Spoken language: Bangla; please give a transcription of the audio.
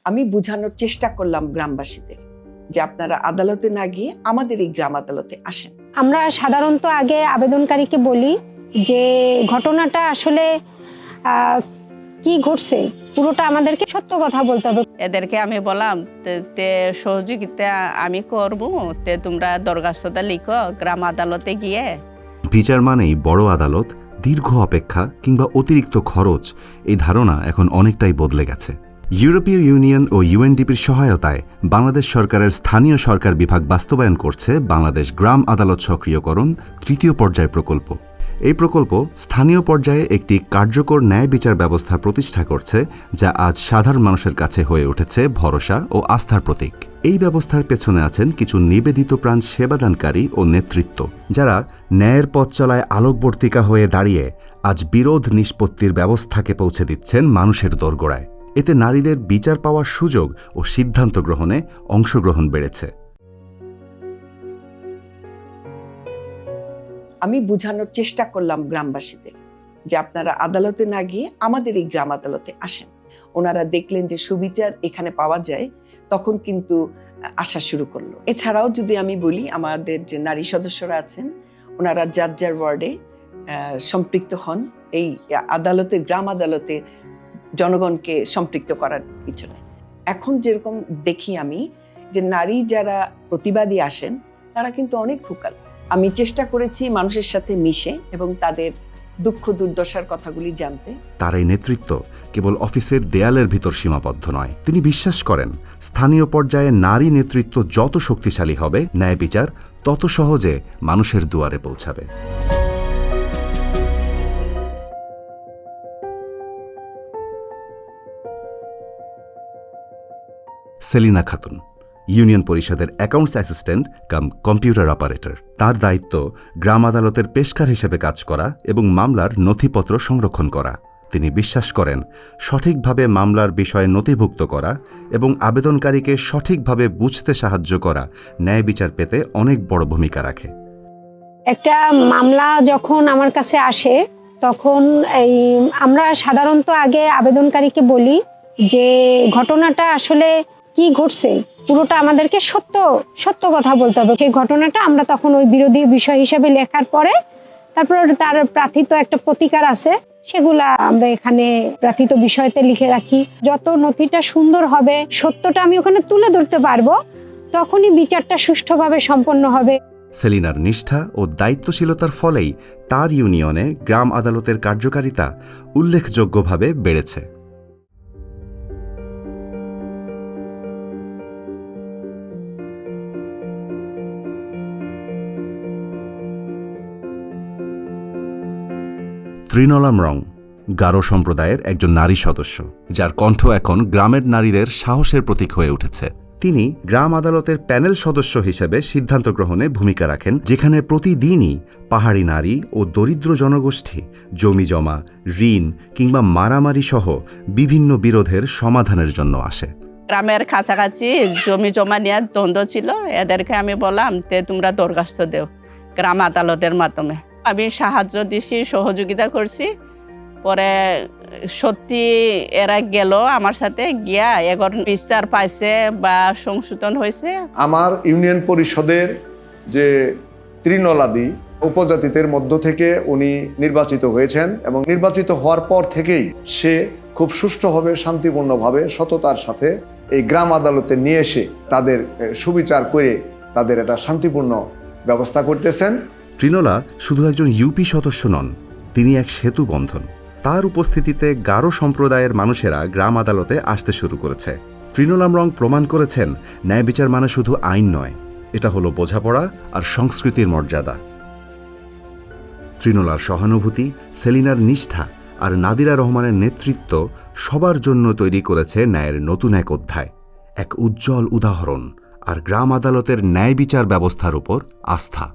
আমি বোঝানোর চেষ্টা করলাম গ্রামবাসীদের যে আপনারা আদালতে না গিয়ে আমাদের এই গ্রাম আদালতে আসেন। আমরা সাধারণত আগে আবেদনকারীকে বলি যে ঘটনাটা আসলে কি ঘটছে পুরোটা আমাদেরকে সত্য কথা বলতে হবে। এদেরকে আমি বললাম তে সহযোগিতা আমি করব, তে তোমরা দরখাস্তটা লিখো গ্রাম আদালতে গিয়ে। বিচার মানেই বড় আদালত, দীর্ঘ অপেক্ষা কিংবা অতিরিক্ত খরচ, এই ধারণা এখন অনেকটাই বদলে গেছে। ইউরোপীয় ইউনিয়ন ও ইউএনডিপির সহায়তায় বাংলাদেশ সরকারের স্থানীয় সরকার বিভাগ বাস্তবায়ন করছে বাংলাদেশ গ্রাম আদালত সক্রিয়করণ তৃতীয় পর্যায় প্রকল্প। এই প্রকল্প স্থানীয় পর্যায়ে একটি কার্যকর ন্যায় বিচার ব্যবস্থা প্রতিষ্ঠা করছে, যা আজ সাধারণ মানুষের কাছে হয়ে উঠেছে ভরসা ও আস্থার প্রতীক। এই ব্যবস্থার পেছনে আছেন কিছু নিবেদিত প্রাণ সেবাদানকারী ও নেতৃত্ব, যারা ন্যায়ের পথ চলায় আলোকবর্তিকা হয়ে দাঁড়িয়ে আজ বিরোধ নিষ্পত্তির ব্যবস্থাকে পৌঁছে দিচ্ছেন মানুষের দোরগোড়ায়। এতে নারীদের বিচার পাওয়ার সুযোগ ও সিদ্ধান্ত গ্রহণে অংশগ্রহণ বেড়েছে। আমি বোঝানোর চেষ্টা করলাম গ্রামবাসীদের যে আপনারা আদালতে না গিয়ে আমাদের এই গ্রাম আদালতে আসেন। ওনারা দেখলেন যে সুবিচার এখানে পাওয়া যায়, তখন কিন্তু আসা শুরু করলো। এছাড়াও যদি আমি বলি, আমাদের যে নারী সদস্যরা আছেন ওনারা যার যার ওয়ার্ডে সম্পৃক্ত হন এই আদালতে, গ্রাম আদালতে জনগণকে সম্পৃক্ত করার পিছনে। এখন যেরকম দেখি আমি যে নারী যারা প্রতিবাদী আসেন তারা কিন্তু অনেক ভোকাল। আমি চেষ্টা করেছি মানুষের সাথে মিশে এবং তাদের দুঃখ দুর্দশার কথাগুলি জানতে। তার এই নেতৃত্ব কেবল অফিসের দেয়ালের ভিতর সীমাবদ্ধ নয়। তিনি বিশ্বাস করেন স্থানীয় পর্যায়ে নারী নেতৃত্ব যত শক্তিশালী হবে, ন্যায় বিচার তত সহজে মানুষের দুয়ারে পৌঁছাবে। সেলিনা খাতুন, ইউনিয়ন পরিষদের accounts assistant cum computer operator. তার দায়িত্ব গ্রাম আদালতের পেশকার হিসেবে কাজ করা এবং মামলার নথিপত্র সংরক্ষণ করা। তিনি বিশ্বাস করেন সঠিকভাবে মামলার বিষয় নথিভুক্ত করা এবং আবেদনকারীকে সঠিকভাবে বুঝতে সাহায্য করা ন্যায় বিচার পেতে অনেক বড় ভূমিকা রাখে। একটা মামলা যখন আমার কাছে আসে তখন আমরা সাধারণত আগে আবেদনকারীকে বলি যে ঘটনাটা আসলে কি ঘটছে পুরোটা আমাদেরকে সত্য কথা বলতে হবে। সেই ঘটনাটা আমরা তখন ওই বিরোধী বিষয় হিসেবে লেখার পরে তারপর তার প্রার্থিত একটা প্রতিকার আছে, সেগুলা আমরা এখানে প্রার্থিত বিষয়তে লিখে রাখি। যত নথিটা সুন্দর হবে, সত্যটা আমি ওখানে তুলে ধরতে পারবো, তখনই বিচারটা সুষ্ঠুভাবে সম্পন্ন হবে। সেলিনার নিষ্ঠা ও দায়িত্বশীলতার ফলেই তার ইউনিয়নে গ্রাম আদালতের কার্যকারিতা উল্লেখযোগ্যভাবে বেড়েছে। ত্রিনলা রং গারো সম্প্রদায়ের একজন নারী সদস্য, যার কণ্ঠ এখন গ্রামের নারীদের সাহসের প্রতীক হয়ে উঠেছে। তিনি গ্রাম আদালতের প্যানেল সদস্য হিসেবে সিদ্ধান্ত গ্রহণে ভূমিকা রাখেন, যেখানে প্রতিদিনই পাহাড়ি নারী ও দরিদ্র জনগোষ্ঠী জমি জমা, ঋণ কিংবা মারামারি সহ বিভিন্ন বিরোধের সমাধানের জন্য আসে। গ্রামের কাছাকাছি জমি জমা নিয়ে দ্বন্দ্ব ছিল, এদেরকে আমি বললাম তে তোমরা দরখাস্ত দেও গ্রাম আদালতের মাধ্যমে। আমি সাহায্য দিছি, সহযোগিতা করছি। পরে সত্যি এরা গেল আমার সাথে গিয়া এখন বিচার পাইছে বা সংশোধন হয়েছে। আমার ইউনিয়ন পরিষদের যে ত্রিনলাদি উপজাতিদের মধ্য থেকে উনি নির্বাচিত হয়েছেন এবং নির্বাচিত হওয়ার পর থেকেই সে খুব সুষ্ঠুভাবে, শান্তিপূর্ণভাবে, সততার সাথে এই গ্রাম আদালতে নিয়ে এসে তাদের সুবিচার করে তাদের একটা শান্তিপূর্ণ ব্যবস্থা করতেছেন। ত্রিনলা শুধু একজন ইউপি সদস্য নন, তিনি এক সেতু বন্ধন। তার উপস্থিতিতে গারো সম্প্রদায়ের মানুষেরা গ্রাম আদালতে আসতে শুরু করেছে। ত্রিনলা রং প্রমাণ করেছেন ন্যায় বিচার মানে শুধু আইন নয়, এটা হলো বোঝাপড়া আর সংস্কৃতির মর্যাদা। ত্রিনলার সহানুভূতি, সেলিনার নিষ্ঠা আর নাদিরা রহমানের নেতৃত্ব সবার জন্য তৈরি করেছে ন্যায়ের নতুন এক অধ্যায়, এক উজ্জ্বল উদাহরণ আর গ্রাম আদালতের ন্যায় বিচার ব্যবস্থার উপর আস্থা।